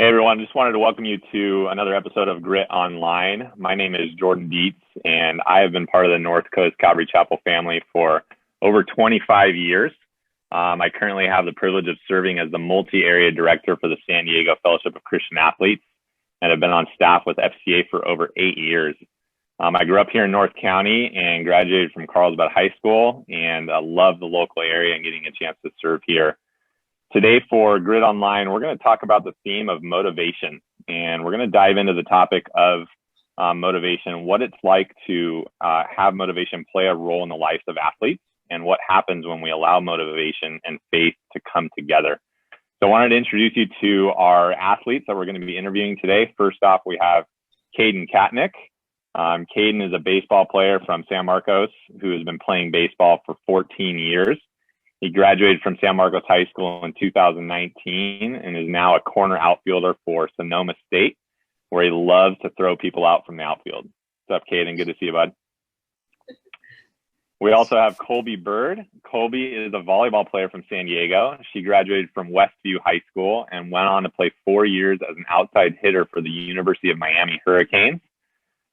Hey everyone, just wanted to welcome you to another episode of Grit Online. My name is Jordan Dietze, and I have been part of the North Coast Calvary Chapel family for over 25 years. I currently have the privilege of serving as the multi-area director for the San Diego Fellowship of Christian Athletes, and have been on staff with FCA for over 8 years. I grew up here in North County and graduated from Carlsbad High School, and I love the local area and getting a chance to serve here. Today for Grid Online, we're going to talk about the theme of motivation, and we're going to dive into the topic of motivation, what it's like to have motivation play a role in the lives of athletes, and what happens when we allow motivation and faith to come together. So I wanted to introduce you to our athletes that we're going to be interviewing today. First off, we have Cayden Katnik. Cayden is a baseball player from San Marcos who has been playing baseball for 14 years. He graduated from San Marcos High School in 2019 and is now a corner outfielder for Sonoma State, where he loves to throw people out from the outfield. What's up, Cayden? Good to see you, bud. We also have Kolby Bird. Kolby is a volleyball player from San Diego. She graduated from Westview High School and went on to play 4 years as an outside hitter for the University of Miami Hurricanes.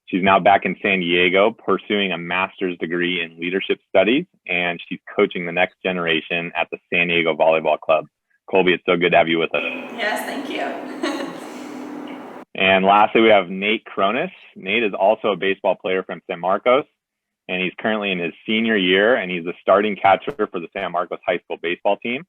She's now back in San Diego pursuing a master's degree in leadership studies, and she's coaching the next generation at the San Diego Volleyball Club. Kolby, it's so good to have you with us. Yes, thank you. And lastly, we have Nate Chronis. Nate is also a baseball player from San Marcos, and he's currently in his senior year, and he's the starting catcher for the San Marcos High School baseball team.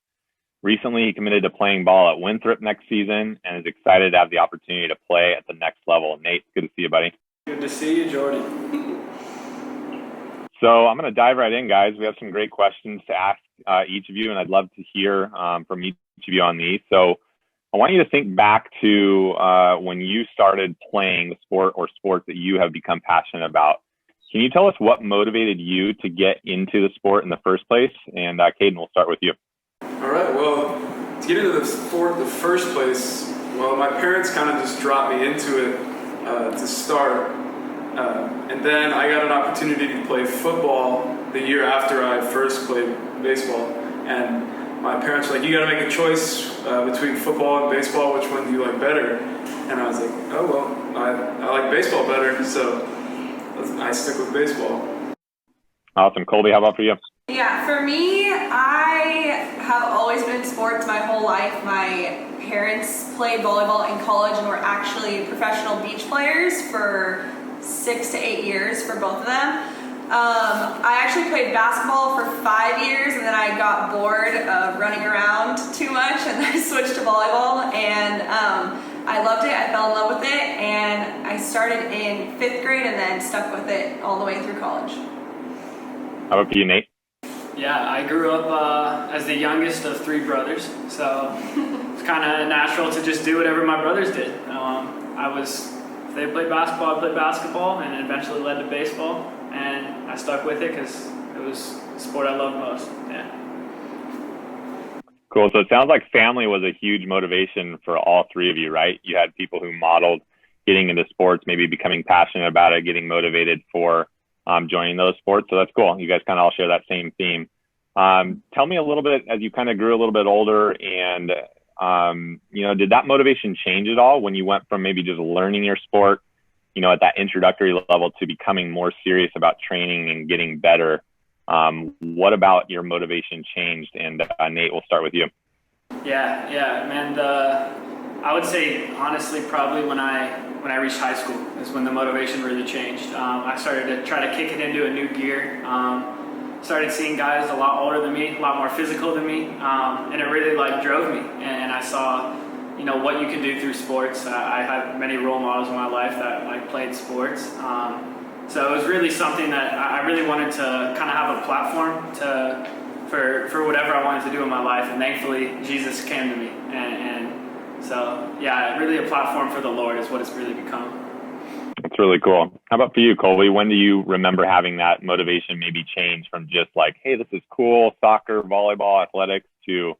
Recently, he committed to playing ball at Winthrop next season and is excited to have the opportunity to play at the next level. Nate, good to see you, buddy. Good to see you, Jordan. So I'm going to dive right in, guys. We have some great questions to ask each of you, and I'd love to hear from each of you on these. So I want you to think back to when you started playing the sport or sports that you have become passionate about. Can you tell us what motivated you to get into the sport in the first place? And Cayden, we'll start with you. All right, well, to get into the sport in the first place, well, my parents kind of just dropped me into it to start. And then I got an opportunity to play football the year after I first played baseball. And my parents were like, you got to make a choice between football and baseball. Which one do you like better? And I was like, oh, well, I like baseball better. So I stick with baseball. Awesome. Kolby, how about for you? Yeah, for me, I have always been in sports my whole life. My parents played volleyball in college and were actually professional beach players for 6 to 8 years for both of them. I actually played basketball for 5 years, and then I got bored of running around too much, and I switched to volleyball, and I loved it. I fell in love with it, and I started in 5th grade and then stuck with it all the way through college. How about for you, Nate? Yeah, I grew up as the youngest of 3 brothers, so it's kind of natural to just do whatever my brothers did. If they played basketball, I played basketball, and it eventually led to baseball, and I stuck with it because it was the sport I loved most. Yeah. Cool. So it sounds like family was a huge motivation for all 3 of you, right? You had people who modeled getting into sports, maybe becoming passionate about it, getting motivated for joining those sports. So that's cool. You guys kind of all share that same theme. Tell me a little bit, as you kind of grew a little bit older, and did that motivation change at all when you went from maybe just learning your sport, at that introductory level, to becoming more serious about training and getting better? What about your motivation changed? And Nate, we'll start with you. Yeah, man. I would say honestly, probably when I reached high school is when the motivation really changed. I started to try to kick it into a new gear. Started seeing guys a lot older than me, a lot more physical than me, and it really drove me. And I saw, what you can do through sports. I had many role models in my life that played sports. So it was really something that I really wanted to kind of have a platform for whatever I wanted to do in my life. And thankfully, Jesus came to me. And so, yeah, really a platform for the Lord is what it's really become. That's really cool. How about for you, Kolby? When do you remember having that motivation maybe change from just hey, this is cool, soccer, volleyball, athletics, to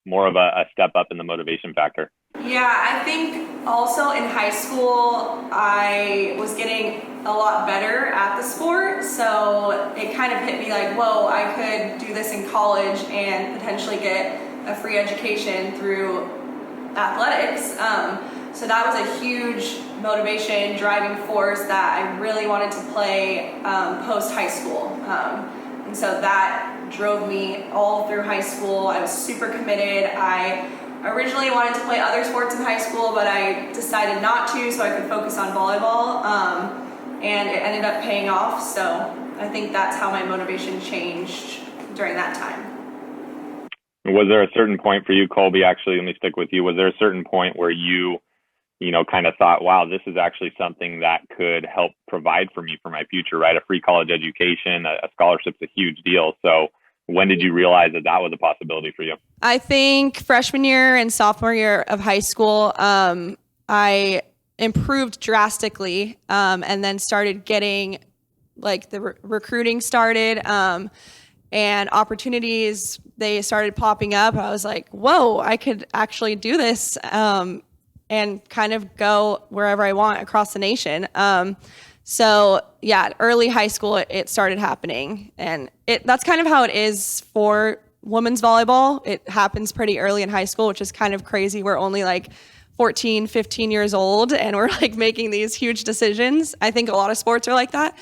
more of a step up in the motivation factor? Yeah, I think also in high school, I was getting a lot better at the sport. So it kind of hit me whoa, I could do this in college and potentially get a free education through athletics. So that was a huge motivation, driving force that I really wanted to play post high school. And so that drove me all through high school. I was super committed. I originally wanted to play other sports in high school, but I decided not to so I could focus on volleyball. And it ended up paying off. So I think that's how my motivation changed during that time. Was there a certain point for you, Kolby? Actually, let me stick with you. Was there a certain point where you kind of thought, wow, this is actually something that could help provide for me for my future, right? A free college education, a scholarship's a huge deal. So when did you realize that was a possibility for you? I think freshman year and sophomore year of high school, I improved drastically, and then started getting like the recruiting started, and opportunities, they started popping up. I was like, whoa, I could actually do this, and kind of go wherever I want across the nation. So yeah, early high school, it started happening, and that's kind of how it is for women's volleyball. It happens pretty early in high school, which is kind of crazy. We're only like 14, 15 years old, and we're like making these huge decisions. I think a lot of sports are like that.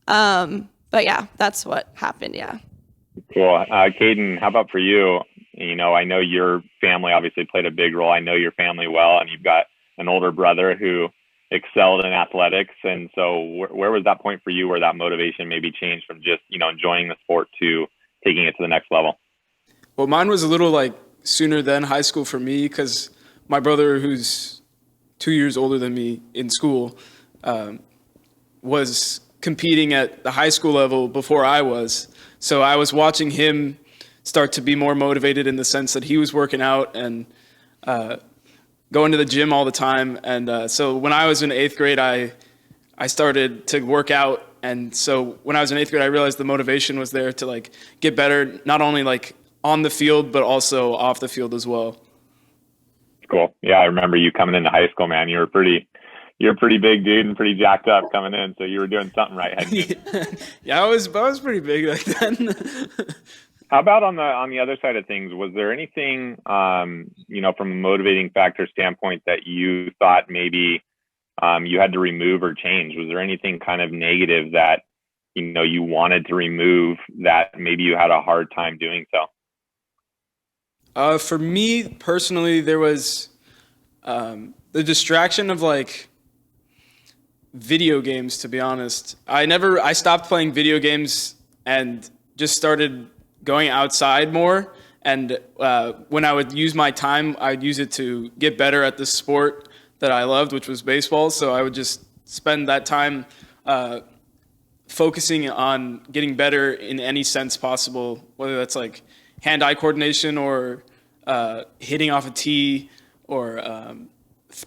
But yeah, that's what happened. Yeah. Cool. Cayden, how about for you? I know your family obviously played a big role. I know your family well, and you've got an older brother who excelled in athletics. And so where was that point for you where that motivation maybe changed from just, enjoying the sport to taking it to the next level? Well, mine was a little like sooner than high school for me, because my brother, who's 2 years older than me in school, was competing at the high school level before I was. So I was watching him start to be more motivated in the sense that he was working out and going to the gym all the time. And so when I was in 8th grade, I started to work out. And so when I was in 8th grade, I realized the motivation was there to like get better, not only like on the field, but also off the field as well. Cool. Yeah, I remember you coming into high school, man. You're a pretty big dude and pretty jacked up coming in, so you were doing something right, hadn't you? Yeah, I was pretty big back then. How about on the other side of things? Was there anything, from a motivating factor standpoint that you thought maybe you had to remove or change? Was there anything kind of negative that you wanted to remove that maybe you had a hard time doing so? For me personally, there was the distraction of like video games, to be honest. I stopped playing video games and just started going outside more. And when I would use my time, I'd use it to get better at the sport that I loved, which was baseball. So I would just spend that time focusing on getting better in any sense possible, whether that's like hand-eye coordination or hitting off a tee or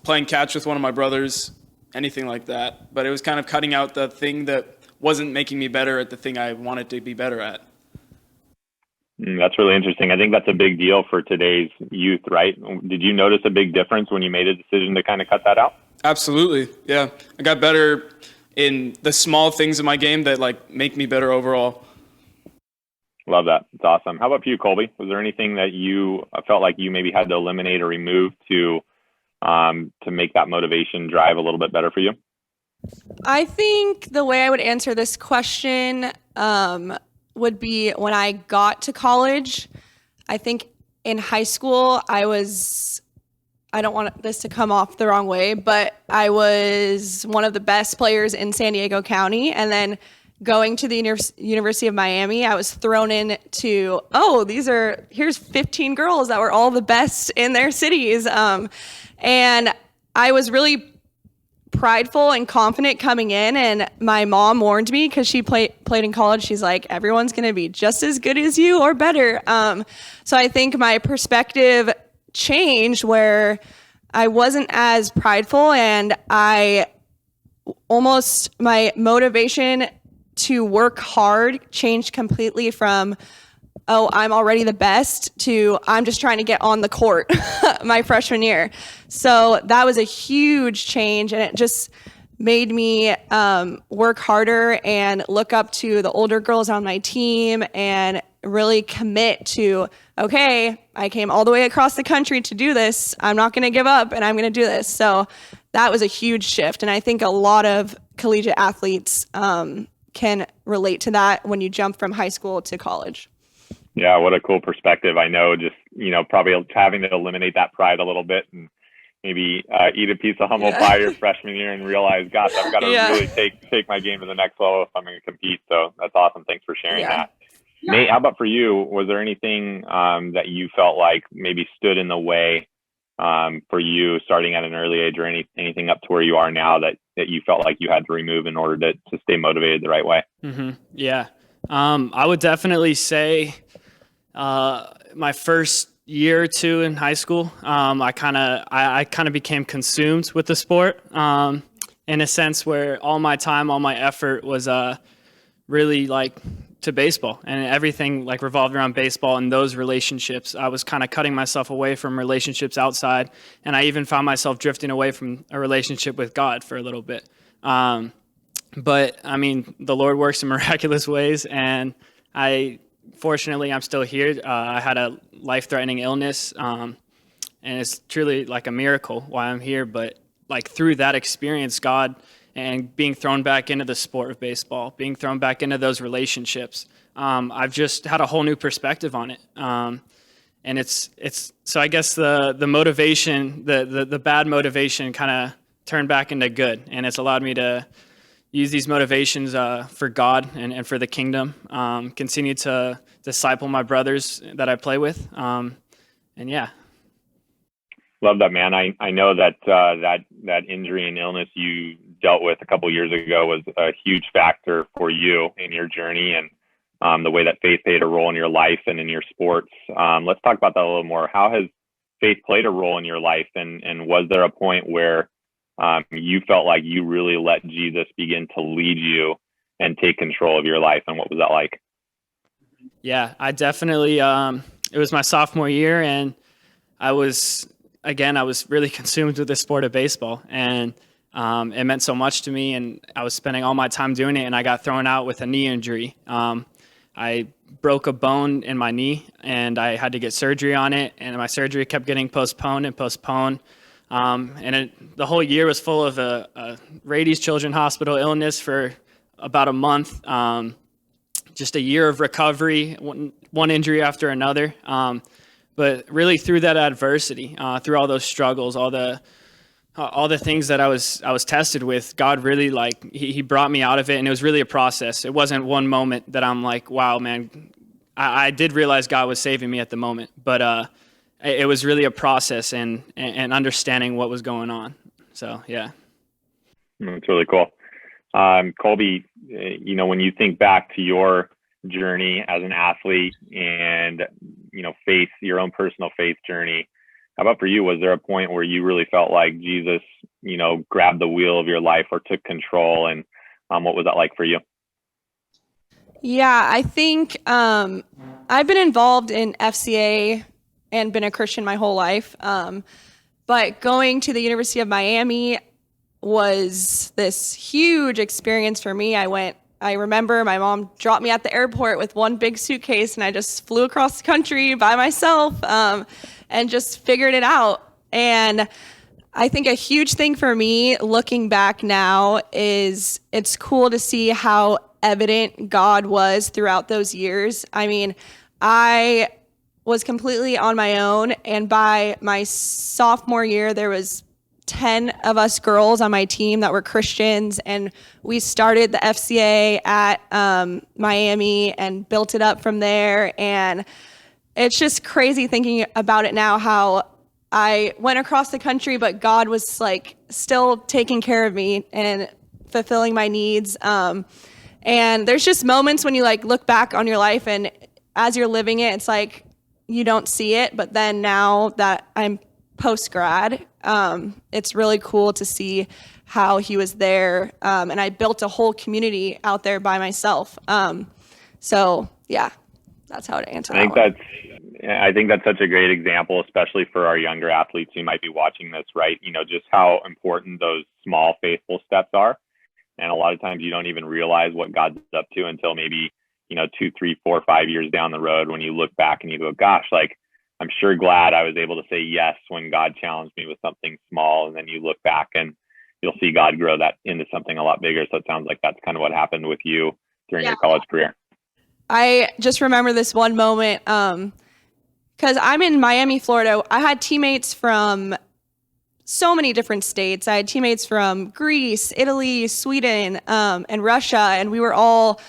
playing catch with one of my brothers, anything like that. But it was kind of cutting out the thing that wasn't making me better at the thing I wanted to be better at. That's really interesting. I think that's a big deal for today's youth, right? Did you notice a big difference when you made a decision to kind of cut that out? Absolutely, yeah. I got better in the small things in my game that like make me better overall. Love that. It's awesome. How about for you, Kolby? Was there anything that you felt like you maybe had to eliminate or remove to make that motivation drive a little bit better for you? I think the way I would answer this question would be when I got to college. I think in high school, I don't want this to come off the wrong way, but I was one of the best players in San Diego County. And then going to the University of Miami, I was thrown into, here's 15 girls that were all the best in their cities. And I was really prideful and confident coming in, and my mom warned me because she played in college. She's like, everyone's going to be just as good as you or better. So I think my perspective changed where I wasn't as prideful, and my motivation to work hard changed completely from, I'm already the best, to I'm just trying to get on the court my freshman year. So that was a huge change, and it just made me work harder and look up to the older girls on my team and really commit to, okay, I came all the way across the country to do this. I'm not going to give up and I'm going to do this. So that was a huge shift. And I think a lot of collegiate athletes can relate to that when you jump from high school to college. Yeah, what a cool perspective. I know, just, probably having to eliminate that pride a little bit and maybe eat a piece of humble pie your freshman year and realize, gosh, I've got to really take my game to the next level if I'm going to compete. So that's awesome. Thanks for sharing that. Nate, how about for you? Was there anything that you felt like maybe stood in the way for you starting at an early age, or anything up to where you are now that you felt like you had to remove in order to stay motivated the right way? Mm-hmm. Yeah. I would definitely say my first year or two in high school, I kind of became consumed with the sport in a sense where all my time, all my effort was really like to baseball, and everything like revolved around baseball and those relationships. I was kind of cutting myself away from relationships outside, and I even found myself drifting away from a relationship with God for a little bit. But I mean, the Lord works in miraculous ways, and fortunately, I'm still here. I had a life-threatening illness, and it's truly like a miracle why I'm here. But like through that experience, God, and being thrown back into the sport of baseball, being thrown back into those relationships, I've just had a whole new perspective on it. And it's so I guess the motivation, the bad motivation, kind of turned back into good, and it's allowed me to use these motivations for God and for the kingdom. Continue to disciple my brothers that I play with, and yeah. Love that, man. I know that that injury and illness you dealt with a couple of years ago was a huge factor for you in your journey, and the way that faith played a role in your life and in your sports. Let's talk about that a little more. How has faith played a role in your life, and was there a point where you felt like you really let Jesus begin to lead you and take control of your life, and what was that like? Yeah, I definitely, it was my sophomore year, and I was really consumed with the sport of baseball, and it meant so much to me, and I was spending all my time doing it, and I got thrown out with a knee injury. I broke a bone in my knee, and I had to get surgery on it, and my surgery kept getting postponed. The whole year was full of a Rady's Children's Hospital illness for about a month. Just a year of recovery, one injury after another. But really through that adversity, through all those struggles, all the things that I was tested with, God really he brought me out of it, and it was really a process. It wasn't one moment that I'm like, wow, man, I did realize God was saving me at the moment, but it was really a process and understanding what was going on. So, yeah. It's really cool. Kolby, when you think back to your journey as an athlete and, faith, your own personal faith journey, how about for you? Was there a point where you really felt like Jesus, grabbed the wheel of your life or took control? And what was that like for you? Yeah, I think I've been involved in FCA and been a Christian my whole life. But going to the University of Miami was this huge experience for me. I remember my mom dropped me at the airport with one big suitcase, and I just flew across the country by myself and just figured it out. And I think a huge thing for me looking back now is it's cool to see how evident God was throughout those years. I mean, I was completely on my own, and by my sophomore year, there was 10 of us girls on my team that were Christians, and we started the FCA at Miami and built it up from there. And it's just crazy thinking about it now, how I went across the country, but God was still taking care of me and fulfilling my needs. And there's just moments when you look back on your life, and as you're living it, it's like you don't see it. But then now that I'm post-grad, it's really cool to see how he was there. And I built a whole community out there by myself. So yeah, that's how to answer that. I think that's such a great example, especially for our younger athletes who might be watching this, right? Just how important those small faithful steps are. And a lot of times you don't even realize what God's up to until maybe 2, 3, 4, 5 years down the road, when you look back and you go, gosh, like, I'm sure glad I was able to say yes when God challenged me with something small. And then you look back and you'll see God grow that into something a lot bigger. So it sounds like that's kind of what happened with you during your college career. I just remember this one moment because I'm in Miami, Florida. I had teammates from so many different states. I had teammates from Greece, Italy, Sweden, and Russia, and we were all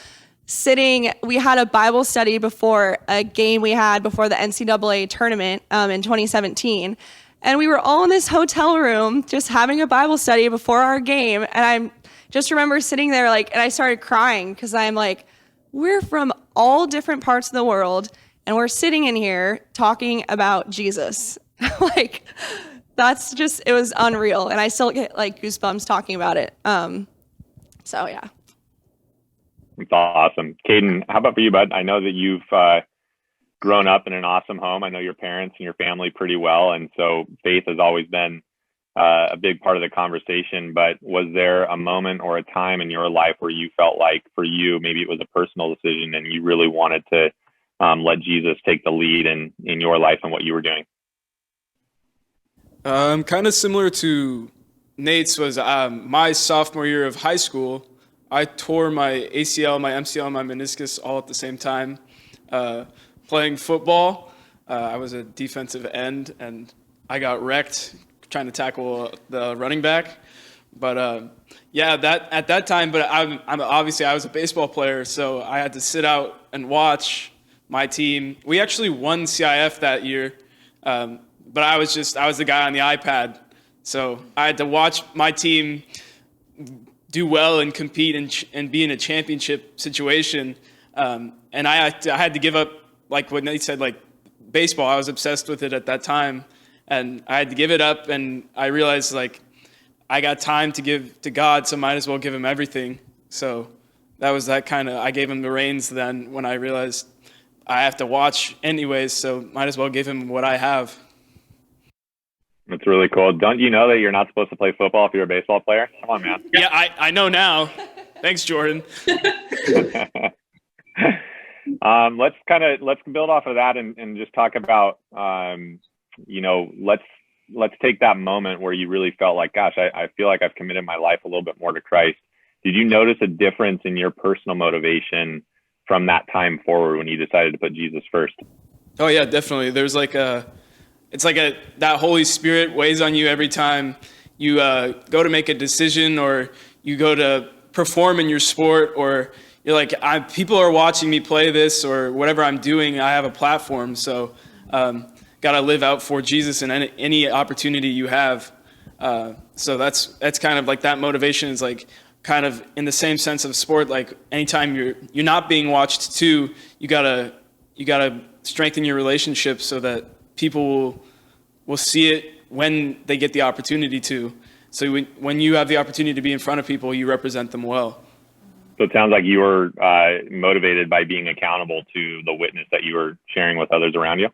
sitting. We had a Bible study before a game we had before the NCAA tournament in 2017. And we were all in this hotel room just having a Bible study before our game. And I just remember sitting there and I started crying because I'm like, we're from all different parts of the world and we're sitting in here talking about Jesus. It was unreal. And I still get goosebumps talking about it. So yeah. It's awesome. Cayden, how about for you, bud? I know that you've grown up in an awesome home. I know your parents and your family pretty well. And so faith has always been a big part of the conversation. But was there a moment or a time in your life where you felt like for you, maybe it was a personal decision and you really wanted to let Jesus take the lead in your life and what you were doing? Kind of similar to Nate's was my sophomore year of high school. I tore my ACL, my MCL, and my meniscus all at the same time. Playing football, I was a defensive end, and I got wrecked trying to tackle the running back. But at that time. But I'm obviously I was a baseball player, so I had to sit out and watch my team. We actually won CIF that year, but I was the guy on the iPad, so I had to watch my team do well and compete and be in a championship situation. And I had to give up, like what Nate said, like baseball. I was obsessed with it at that time, and I had to give it up. And I realized I got time to give to God, so might as well give him everything. So that was that kind of, I gave him the reins then when I realized I have to watch anyways, so might as well give him what I have. That's really cool. Don't you know that you're not supposed to play football if you're a baseball player? Come on, man. Yeah, I know now. Thanks, Jordan. Let's build off of that and just talk about, let's take that moment where you really felt like, gosh, I feel like I've committed my life a little bit more to Christ. Did you notice a difference in your personal motivation from that time forward when you decided to put Jesus first? Oh yeah, definitely. There's that Holy Spirit weighs on you every time you go to make a decision or you go to perform in your sport, or you're like, people are watching me play this or whatever I'm doing. I have a platform, so got to live out for Jesus in any opportunity you have. So that's kind of like that motivation is like kind of in the same sense of sport. Like anytime you're not being watched too, you gotta strengthen your relationship so that people will see it when they get the opportunity to. So when you have the opportunity to be in front of people, you represent them well. So it sounds like you were motivated by being accountable to the witness that you were sharing with others around you. Is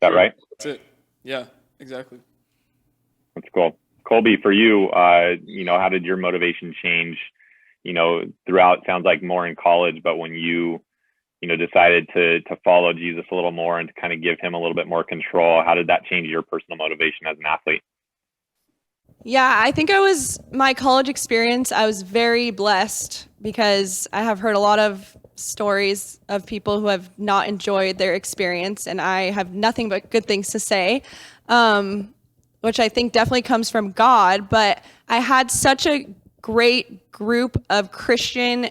that right? That's it. Yeah, exactly. That's cool. Kolby, for you, how did your motivation change, throughout? Sounds like more in college, but when you decided to follow Jesus a little more and to kind of give him a little bit more control, how did that change your personal motivation as an athlete? Yeah, I think my college experience, I was very blessed because I have heard a lot of stories of people who have not enjoyed their experience, and I have nothing but good things to say, which I think definitely comes from God. But I had such a great group of Christian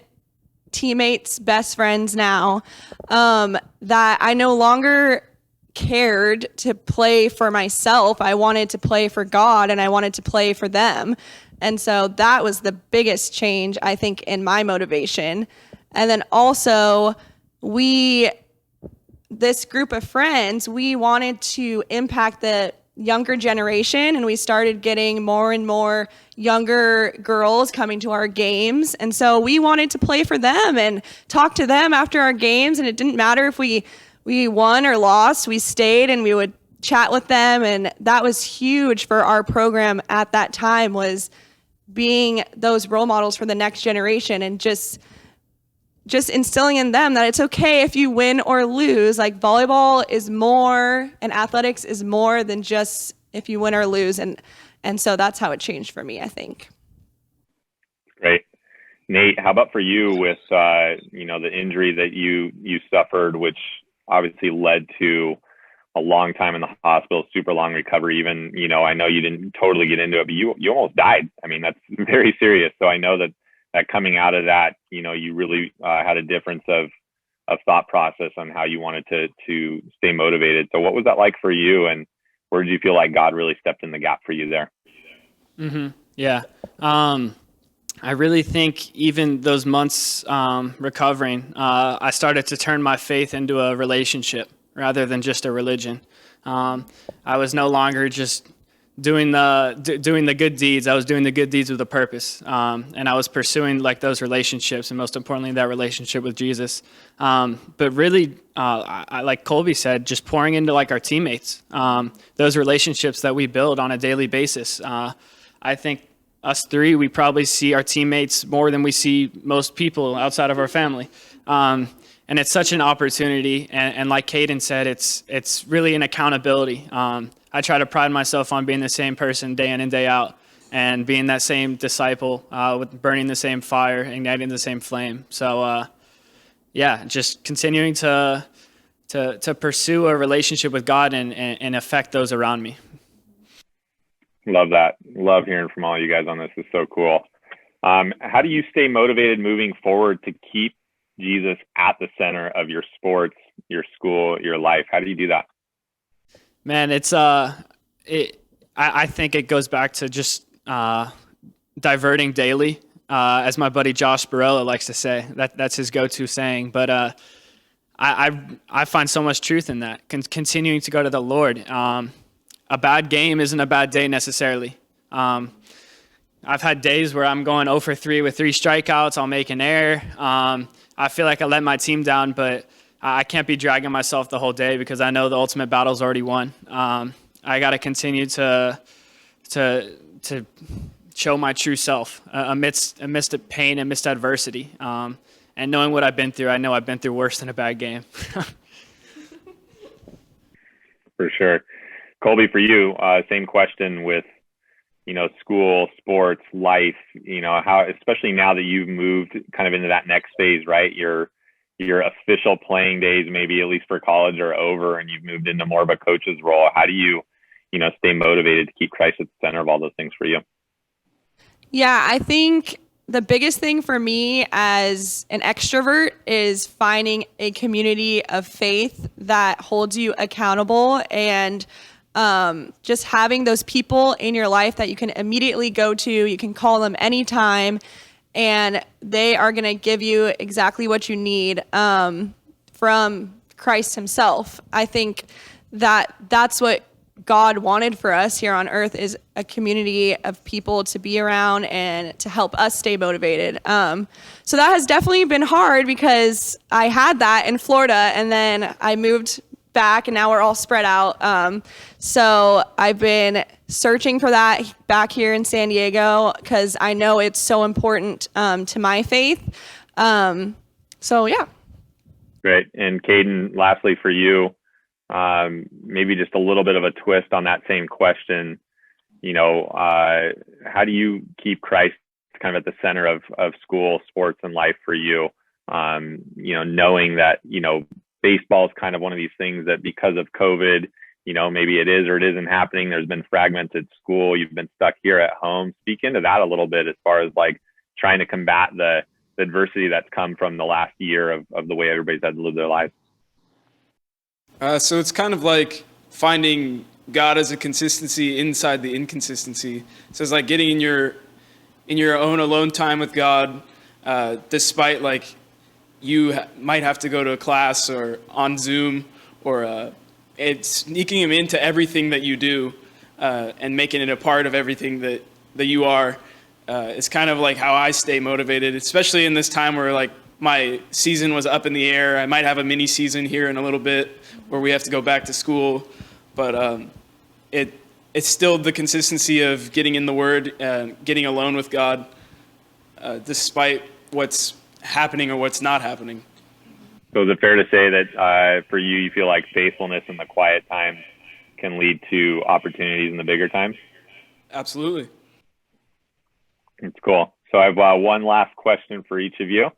teammates, best friends now, that I no longer cared to play for myself. I wanted to play for God and I wanted to play for them. And so that was the biggest change, I think, in my motivation. And then also this group of friends, we wanted to impact the younger generation, and we started getting more and more younger girls coming to our games. And so we wanted to play for them and talk to them after our games. And it didn't matter if we won or lost, we stayed and we would chat with them. And that was huge for our program at that time, was being those role models for the next generation and just just instilling in them that it's okay if you win or lose. Like volleyball is more, and athletics is more than just if you win or lose. And so that's how it changed for me, I think. Great. Nate, how about for you with, the injury that you suffered, which obviously led to a long time in the hospital, super long recovery. Even, I know you didn't totally get into it, but you almost died. I mean, that's very serious. So I know that coming out of that, you really had a difference of thought process on how you wanted to stay motivated. So what was that like for you, and where did you feel like God really stepped in the gap for you there? Mm-hmm. Yeah. I really think even those months recovering, I started to turn my faith into a relationship rather than just a religion. I was no longer just doing the good deeds. I was doing the good deeds with a purpose, and I was pursuing like those relationships, and most importantly, that relationship with Jesus. But really, I like Kolby said, just pouring into like our teammates, those relationships that we build on a daily basis. I think us three, we probably see our teammates more than we see most people outside of our family. And it's such an opportunity. And like Cayden said, it's really an accountability. I try to pride myself on being the same person day in and day out, and being that same disciple, with burning the same fire, igniting the same flame. So, just continuing to pursue a relationship with God and affect those around me. Love that. Love hearing from all you guys on this. It's so cool. How do you stay motivated moving forward to keep Jesus at the center of your sports, your school, your life? How do you do that? Man, I think it goes back to just diverting daily, as my buddy Josh Barella likes to say. That's his go-to saying. But I find so much truth in that. Continuing to go to the Lord. A bad game isn't a bad day necessarily. I've had days where I'm going 0 for 3 with 3 strikeouts. I'll make an error. I feel like I let my team down, but I can't be dragging myself the whole day because I know the ultimate battle's already won. I got to continue to show my true self amidst pain, amidst adversity. And knowing what I've been through, I know I've been through worse than a bad game. For sure. Kolby, for you, same question with, school, sports, life, how, especially now that you've moved kind of into that next phase, right? Your official playing days, maybe at least for college, are over, and you've moved into more of a coach's role. How do you, stay motivated to keep Christ at the center of all those things for you? Yeah, I think the biggest thing for me as an extrovert is finding a community of faith that holds you accountable, and just having those people in your life that you can immediately go to. You can call them anytime, and they are going to give you exactly what you need from Christ himself. I think that's what God wanted for us here on earth, is a community of people to be around and to help us stay motivated. So that has definitely been hard because I had that in Florida, and then I moved back, and now we're all spread out. So I've been searching for that back here in San Diego because I know it's so important to my faith. So yeah. Great. And Cayden, lastly for you, maybe just a little bit of a twist on that same question. How do you keep Christ kind of at the center of school, sports, and life for you? Knowing that, baseball is kind of one of these things that because of COVID, maybe it is or it isn't happening. There's been fragmented school. You've been stuck here at home. Speak into that a little bit as far as like trying to combat the adversity that's come from the last year of the way everybody's had to live their lives. So it's kind of like finding God as a consistency inside the inconsistency. So it's like getting in your own alone time with God, despite like you might have to go to a class or on Zoom, or it's sneaking him into everything that you do and making it a part of everything that you are. It's kind of like how I stay motivated, especially in this time where like my season was up in the air. I might have a mini season here in a little bit where we have to go back to school, but it's still the consistency of getting in the Word, getting alone with God, despite what's happening or what's not happening. So is it fair to say that for you feel like faithfulness in the quiet times can lead to opportunities in the bigger times? Absolutely. It's cool. So I have one last question for each of you,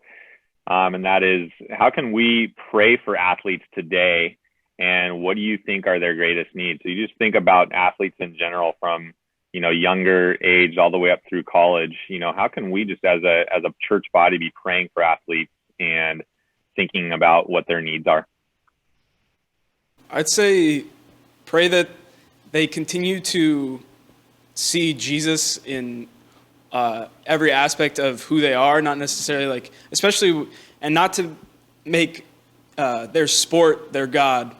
and that is, how can we pray for athletes today, and what do you think are their greatest needs? So you just think about athletes in general from, younger age all the way up through college. How can we just as a church body be praying for athletes and thinking about what their needs are? I'd say pray that they continue to see Jesus in every aspect of who they are, not necessarily especially, and not to make their sport their God.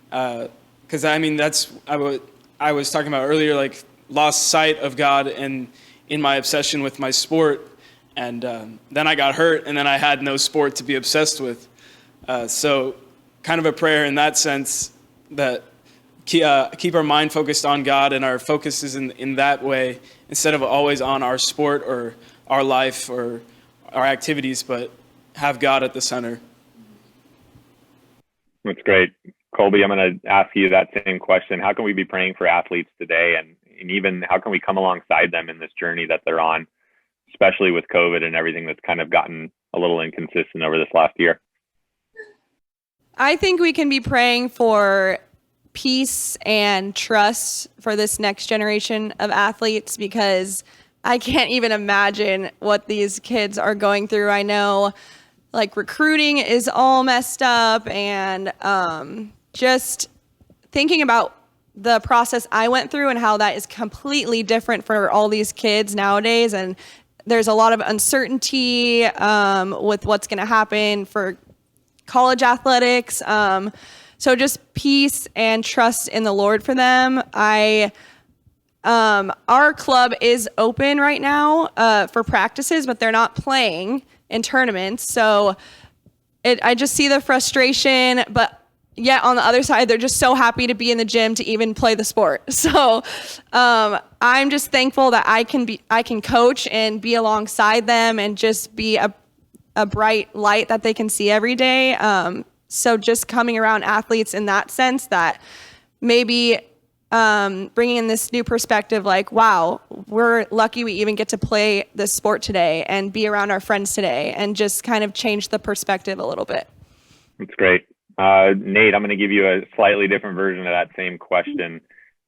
Because that's I was talking about earlier, lost sight of God and in my obsession with my sport. And then I got hurt, and then I had no sport to be obsessed with. So kind of a prayer in that sense, that keep our mind focused on God, and our focus is in that way, instead of always on our sport or our life or our activities, but have God at the center. That's great. Kolby, I'm going to ask you that same question. How can we be praying for athletes today, and even how can we come alongside them in this journey that they're on, especially with COVID and everything that's kind of gotten a little inconsistent over this last year? I think we can be praying for peace and trust for this next generation of athletes, because I can't even imagine what these kids are going through. I know recruiting is all messed up, and just thinking about the process I went through and how that is completely different for all these kids nowadays. And there's a lot of uncertainty with what's going to happen for college athletics. So just peace and trust in the Lord for them. Our club is open right now for practices, but they're not playing in tournaments. So I just see the frustration, but yet on the other side, they're just so happy to be in the gym to even play the sport. So I'm just thankful that I can coach and be alongside them and just be a bright light that they can see every day. So just coming around athletes in that sense, that maybe bringing in this new perspective, wow, we're lucky we even get to play this sport today and be around our friends today, and just kind of change the perspective a little bit. That's great. Nate, I'm going to give you a slightly different version of that same question.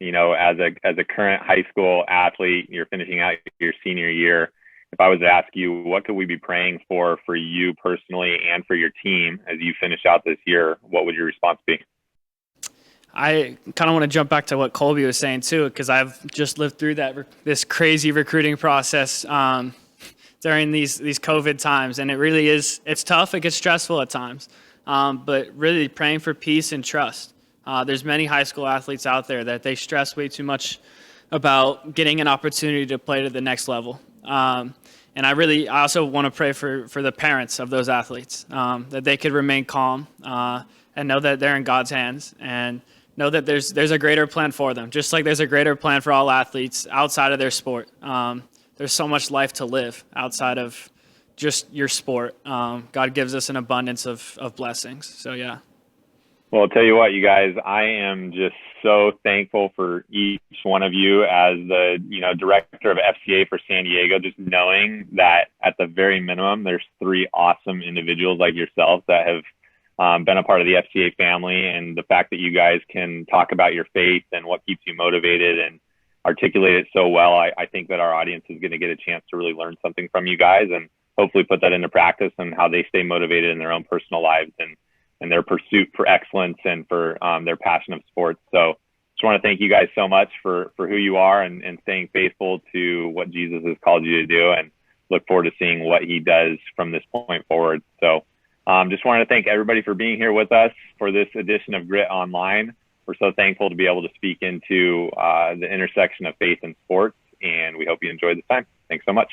As a current high school athlete, you're finishing out your senior year. If I was to ask you, what could we be praying for you personally and for your team as you finish out this year, what would your response be? I kind of want to jump back to what Kolby was saying too, because I've just lived through this crazy recruiting process during these COVID times, and it really is. It's tough. It gets stressful at times, but really praying for peace and trust. There's many high school athletes out there that they stress way too much about getting an opportunity to play to the next level. And I also want to pray for the parents of those athletes, that they could remain calm and know that they're in God's hands, and know that there's a greater plan for them, just like there's a greater plan for all athletes outside of their sport. There's so much life to live outside of just your sport. God gives us an abundance of blessings. So, yeah. Well, I'll tell you what, you guys, I am just so thankful for each one of you as the, director of FCA for San Diego, just knowing that at the very minimum, there's 3 awesome individuals like yourselves that have been a part of the FCA family, and the fact that you guys can talk about your faith and what keeps you motivated and articulate it so well. I think that our audience is going to get a chance to really learn something from you guys, and hopefully put that into practice and how they stay motivated in their own personal lives and their pursuit for excellence and for their passion of sports. So just want to thank you guys so much for who you are and staying faithful to what Jesus has called you to do, and look forward to seeing what he does from this point forward. So just wanted to thank everybody for being here with us for this edition of Grit Online. We're so thankful to be able to speak into the intersection of faith and sports, and we hope you enjoyed this time. Thanks so much.